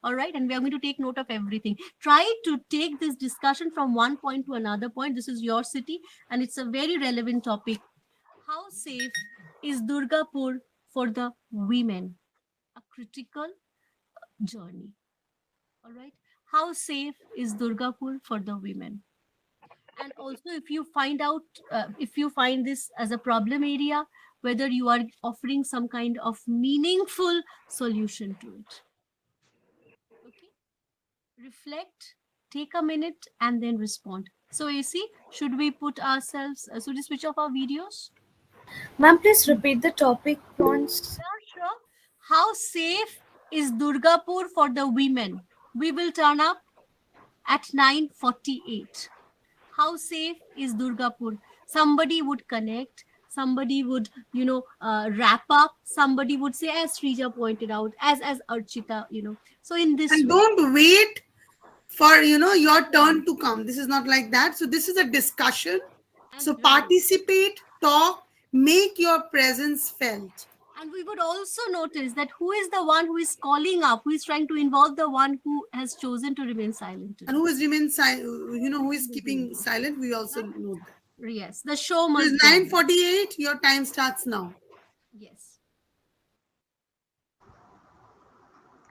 All right, and we are going to take note of everything. Try to take this discussion from one point to another point. This is your city, and it's a very relevant topic. How safe is Durgapur for the women? A critical journey. All right. How safe is Durgapur for the women? And also, if you find out, if you find this as a problem area, whether you are offering some kind of meaningful solution to it. Okay. Reflect, take a minute, and then respond. So, AC, should we put ourselves, should we switch off our videos? Ma'am, please repeat the topic once. Yeah, sure. How safe is Durgapur for the women? We will turn up at 9:48. How safe is Durgapur? Somebody would connect, somebody would, wrap up, somebody would say, as Srija pointed out, as Archita, So in this And way. don't wait for your turn to come. This is not like that. So this is a discussion. So And right. participate, talk, make your presence felt. And we would also notice that who is the one who is calling up, who is trying to involve the one who has chosen to remain silent And today. who is remain silent, who is keeping silent, we also know that. Yes, the show It is must go on. 9:48. Your time starts now. Yes.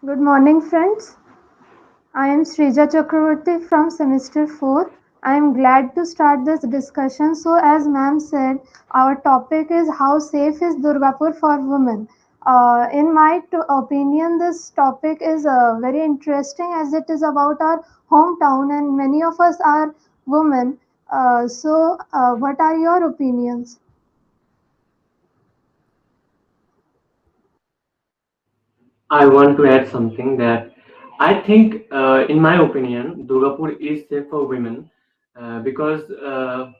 Good morning, friends. I am Srija Chakravarti from semester 4. I am glad to start this discussion. So, as ma'am said, our topic is how safe is Durgapur for women. In my opinion, this topic is very interesting as it is about our hometown and many of us are women. What are your opinions? I want to add something that I think, in my opinion, Durgapur is safe for women because the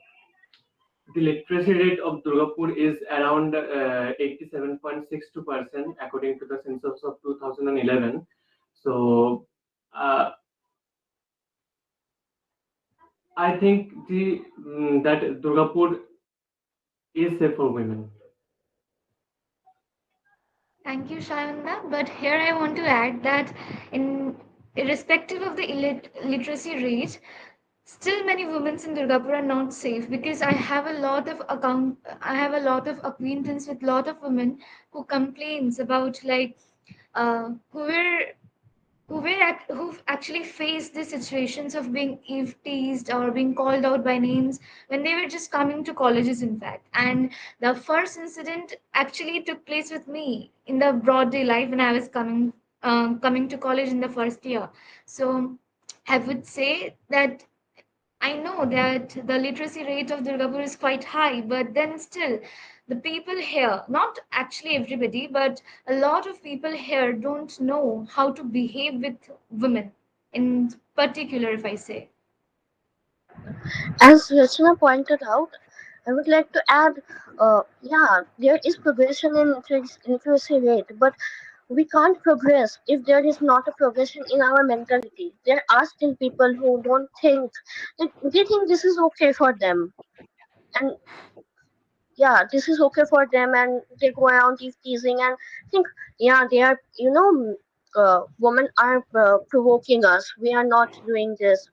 literacy rate of Durgapur is around 87.62% according to the census of 2011. So uh, I think that Durgapur is safe for women. Thank you, Shayanda. But here I want to add that, in irrespective of the literacy rate, still many women in Durgapur are not safe, because I have a lot of acquaintance with lot of women who complains about, like, who were who actually faced the situations of being eve teased or being called out by names when they were just coming to colleges, in fact. And the first incident actually took place with me in the broad daylight when I was coming to college in the first year. So I would say that I know that the literacy rate of Durgapur is quite high, but then still, the people here, not actually everybody, but a lot of people here don't know how to behave with women, in particular, if I say. As Rachna pointed out, I would like to add, yeah, there is progression in literacy rate, but we can't progress if there is not a progression in our mentality. There are still people who don't think, they think this is okay for them. And yeah, this is okay for them, and they go around teasing and think, yeah, they are, women are provoking us. We are not doing this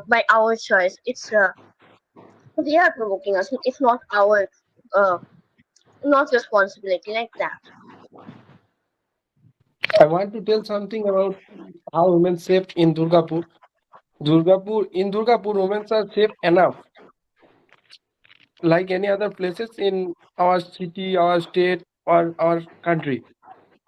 by our choice. They are provoking us. It's not our uh, not responsibility like that. I want to tell something about how women safe in Durgapur. In Durgapur, women are safe enough, like any other places in our city, our state, or our country.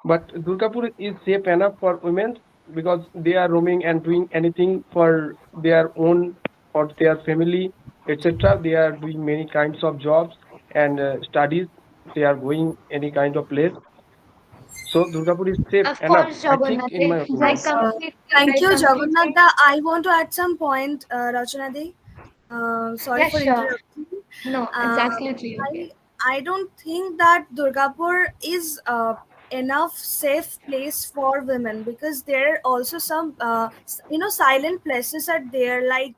But Durgapur is safe enough for women because they are roaming and doing anything for their own or their family, etc. They are doing many kinds of jobs and studies. They are going any kind of place. So Durgapur is safe Of enough, course, I think, in my Jagannath, I opinion. Yes. Thank you, completely. Jagannatha. I want to add some point, Rachanadi. Sorry Yeah, for sure. interrupting. No, it's Uh, absolutely okay. I don't think that Durgapur is enough safe place for women, because there are also some silent places are there, like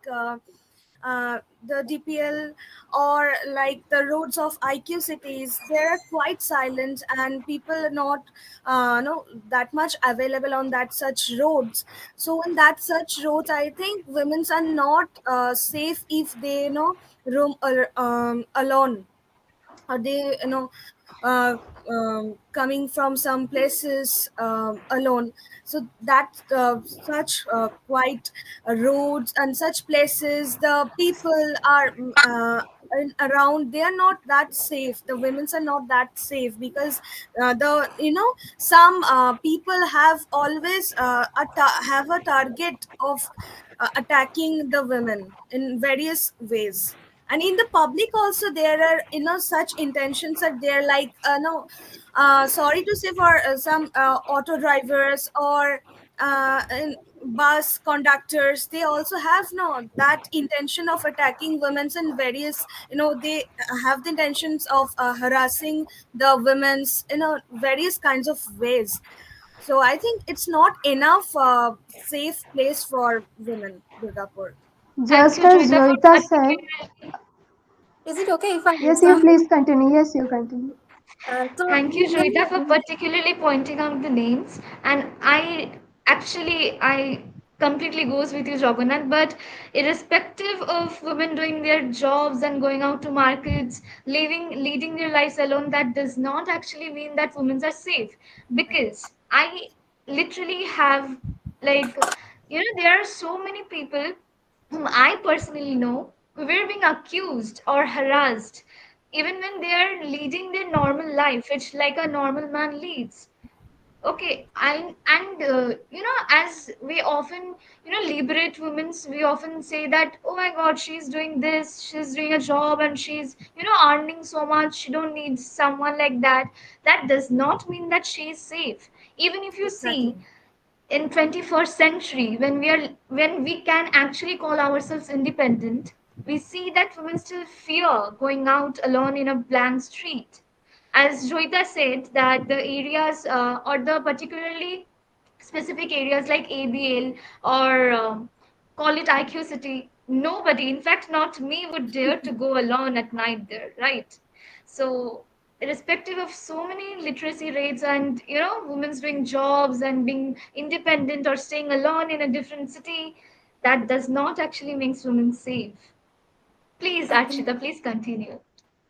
the DPL or like the roads of IQ cities, they are quite silent and people are not no that much available on that such roads. So in that such roads, I think women are not safe if they roam alone, or they uh, coming from some places alone. So that such quite roads and such places, the people are around, they are not that safe, the women's are not that safe, because the some people have always have a target of attacking the women in various ways. And in the public also, there are such intentions that they're like no sorry to say, for some auto drivers or bus conductors, they also have no that intention of attacking women in various, they have the intentions of harassing the women's various kinds of ways. So I think it's not enough safe place for women, Durgapur. Thank Just you, as Joyita, for Joita said, particularly. Is it okay if I add yes, you some? please continue. Yes, you continue. Thank you, Joyita, for Women, particularly pointing out the names. And I completely goes with you, Jagannath. But irrespective of women doing their jobs and going out to markets, leading their lives alone, that does not actually mean that women are safe. Because I literally have, like, there are so many people whom I personally know who were being accused or harassed even when they are leading their normal life, which like a normal man leads. Okay, and as we often liberate women, we often say that, oh my God, she's doing this, she's doing a job, and she's earning so much, she don't need someone like that. That does not mean that she is safe. Even if you Exactly. see in 21st century, when we can actually call ourselves independent, we see that women still fear going out alone in a blank street. As Joita said, that the areas or the particularly specific areas like ABL or call it IQ city, nobody, in fact not me, would dare to go alone at night there, right? So irrespective of so many literacy rates and women's doing jobs and being independent or staying alone in a different city, that does not actually makes women safe. Please, Archita, please continue.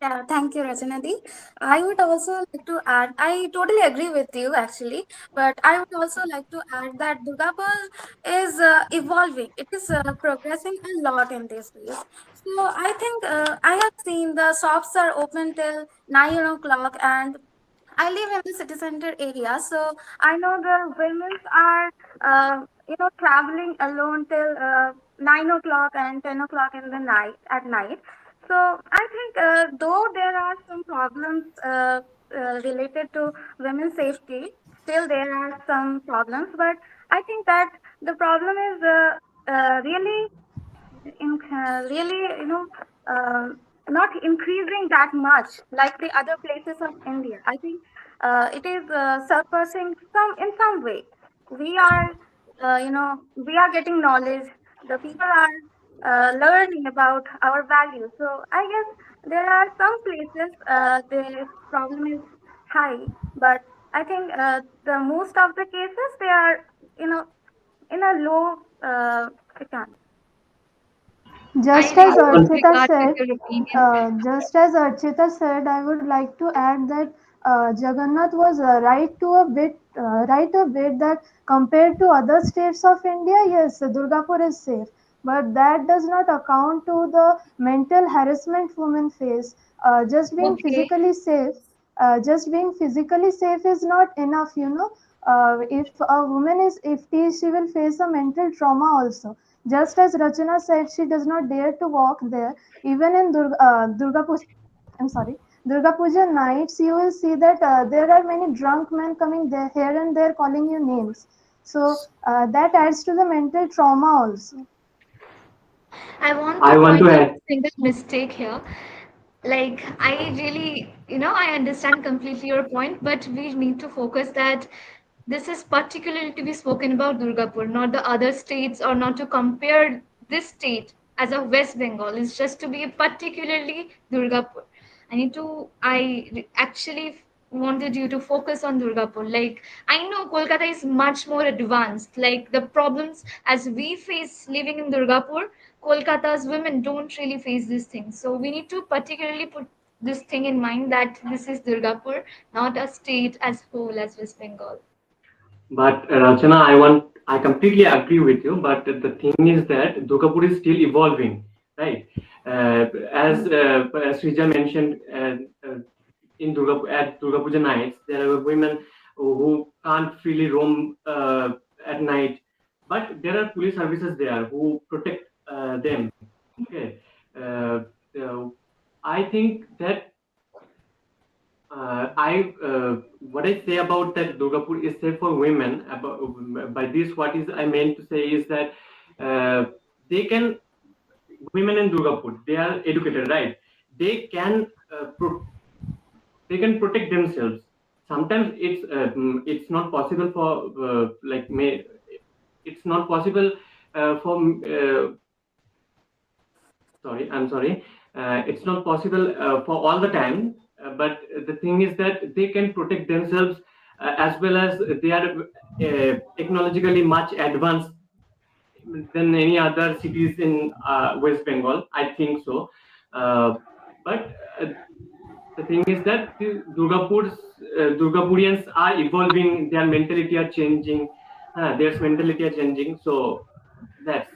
yeah, thank you, Rajanadi. I would also like to add, I totally agree with you actually, but I would also like to add that Durgapur is evolving. It is progressing a lot in these days. So I think I have seen the shops are open till 9 o'clock, and I live in the city center area, so I know the women are, traveling alone till 9 o'clock and 10 o'clock in the night at night. So I think though there are some problems related to women's safety, still there are some problems. But I think that the problem is really really, uh, not increasing that much like the other places of India. I think it is surpassing in some way. We are, we are getting knowledge. The people are learning about our values. So I guess there are some places the problem is high, but I think the most of the cases they are, you know, in a low chance. I Just as really I don't Archita regard with said, your opinion. I would like to add that Jagannath was right a bit that compared to other states of India, yes, Durgapur is safe, but that does not account to the mental harassment women face. Okay. Just being physically safe is not enough. If a woman is, if she will face a mental trauma also. Just as Rachana said, she does not dare to walk there. Even in Durga Puja, I'm sorry, Durga Puja nights, you will see that there are many drunk men coming there, here and there, calling you names. So that adds to the mental trauma also. I want to I want to point out add. a single mistake here. Like, I really, I understand completely your point, but we need to focus that this is particularly to be spoken about Durgapur, not the other states, or not to compare this state as a West Bengal is just to be particularly Durgapur. Actually wanted you to focus on Durgapur. Like, I know Kolkata is much more advanced. Like, the problems as we face living in Durgapur, Kolkata's women don't really face these things. So we need to particularly put this thing in mind that this is Durgapur, not a state as whole as West Bengal. But Rachana, I completely agree with you. But the thing is that Durgapur is still evolving, right? As Srija mentioned, in at Durga Puja nights, there are women who can't freely roam at night, but there are police services there who protect them. Okay, uh, uh, I think that what I say about that Durgapur is safe for women. By this, what is I meant to say is that they can women in Durgapur, they are educated, right? They can they can protect themselves. Sometimes it's not possible for it's not possible for sorry, I'm sorry. It's not possible for all the time, but the thing is that they can protect themselves as well as they are technologically much advanced than any other cities in West Bengal. I think so. But the thing is that the Durgapurians are evolving. Their mentality are changing. Their mentality are changing. So that's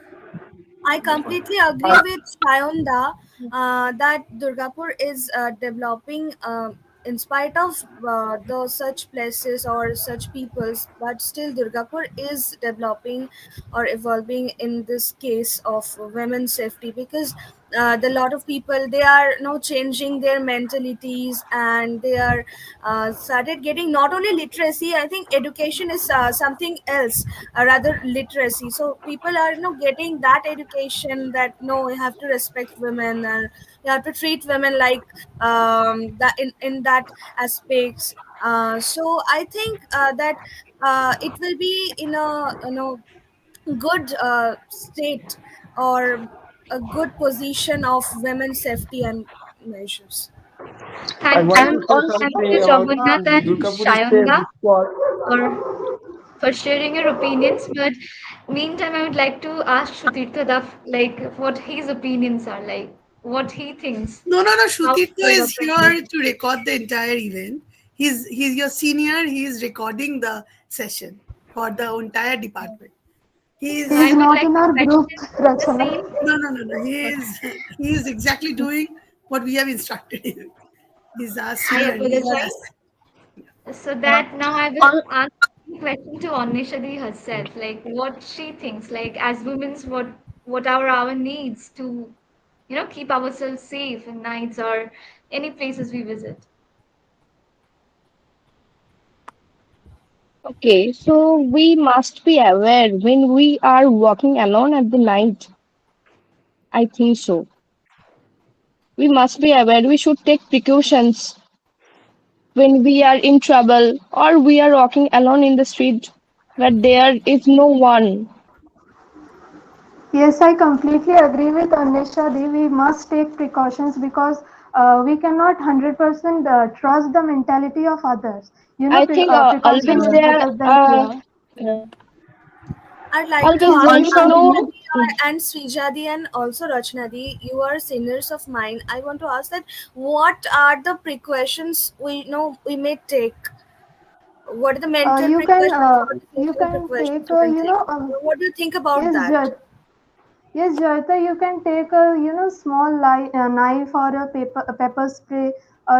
I my point. completely agree with Shayonda that Durgapur is developing in spite of the such places or such peoples, but still Durgapur is developing or evolving in this case of women's safety because the lot of people they are now changing their mentalities and they are started getting not only literacy. I think education is something else rather literacy, so people are getting that education that no, you have to respect women and you have to treat women like that in that aspects. So I think that it will be in a good state or a good position of women's safety and measures. I Thank want you. to And say Thank also, something you, about Jagannath and Durgapur is safe Shayanda, because for sharing your opinions. But meantime, I would like to ask Shrutirtha like what his opinions are, like what he thinks. No. How Shrutikto Durgapur is here to record the entire event. He's your senior. He is recording the session for the entire department. He So He's is I would not like in to our group, question the Rachana. same. no. He is exactly doing what we have instructed him. He's our I senior. He's our apologize. asset. So that now I will on ask the question to Anishadi herself, like what she thinks, like as women's, what are our needs to, keep ourselves safe in nights or any places we visit. okay, so we must be aware when we are walking alone at the night. I think so. We must be aware. We should take precautions when we are in trouble or we are walking alone in the street where there is no one. Yes, I completely agree with Anisha. We must take precautions because we cannot 100% trust the mentality of others. I think Precaution always is there better than cure. I'd like to always ask one should know. Anishadi and Srijadi and also Rachnadi, you are seniors of mine. I want to ask that what are the precautions we know we may take? What are the mental precautions or the You physical can precautions take we can take? What do you think about yes, that? Yes, Jyota, you can take a small knife or a pepper spray.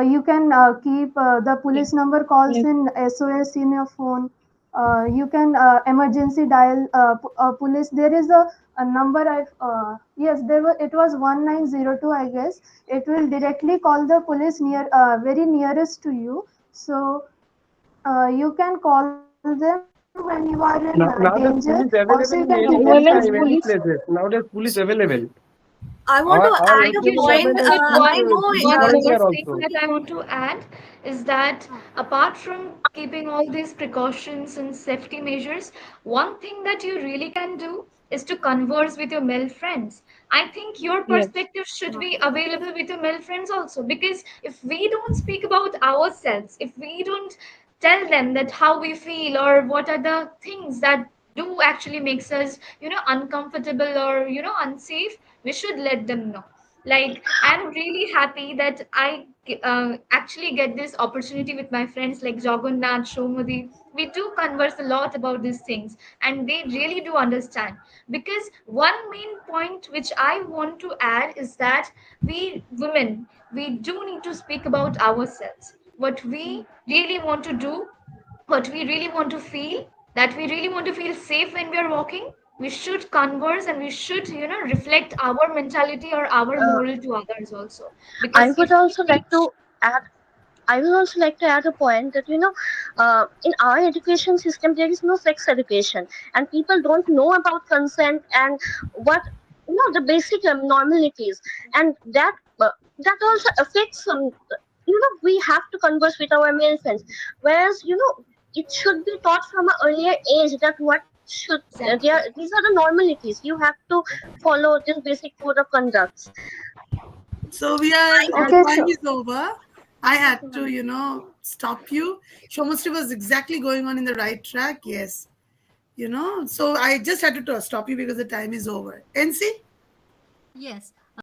You can keep the police number calls Yes. in SOS in your phone. You can emergency dial police. There is a number. Yes, it was 1902. I guess it will directly call the police very nearest to you. So you can call them when you are in danger. nowadays Also, you police can available in request any them to Women's anytime, any police. places. Nowadays police available. I want to Our add Thank a you, state point. government has Shayanda. put I know police One more volunteer thing also. that I want to add is that apart from keeping all these precautions and safety measures, one thing that you really can do is to converse with your male friends. I think your Yes. perspective should be available with your male friends also, because if we don't speak about ourselves, if we don't tell them that how we feel or what are the things that do actually makes us, uncomfortable or, unsafe, we should let them know. Like, I'm really happy that I actually get this opportunity with my friends like Jagannath, Shomadi. We do converse a lot about these things, and they really do understand. Because one main point which I want to add is that we women, we do need to speak about ourselves. What we really want to do, what we really want to feel, that we really want to feel safe when we are walking, we should converse and we should, reflect our mentality or our Uh, moral to others also. I Because would if we also like teach, to add. I would also like to add a point that in our education system there is no sex education, and people don't know about consent and what the basic normalities, and that also affects we have to converse with our male friends, whereas it should be taught from an earlier age that what should exactly. these are the normalities you have to follow this basic code of conduct. So our Okay, time so is over. I had to, stop you. Shomastri was exactly going on in the right track. Yes. So I just had to stop you because the time is over. NC? Yes.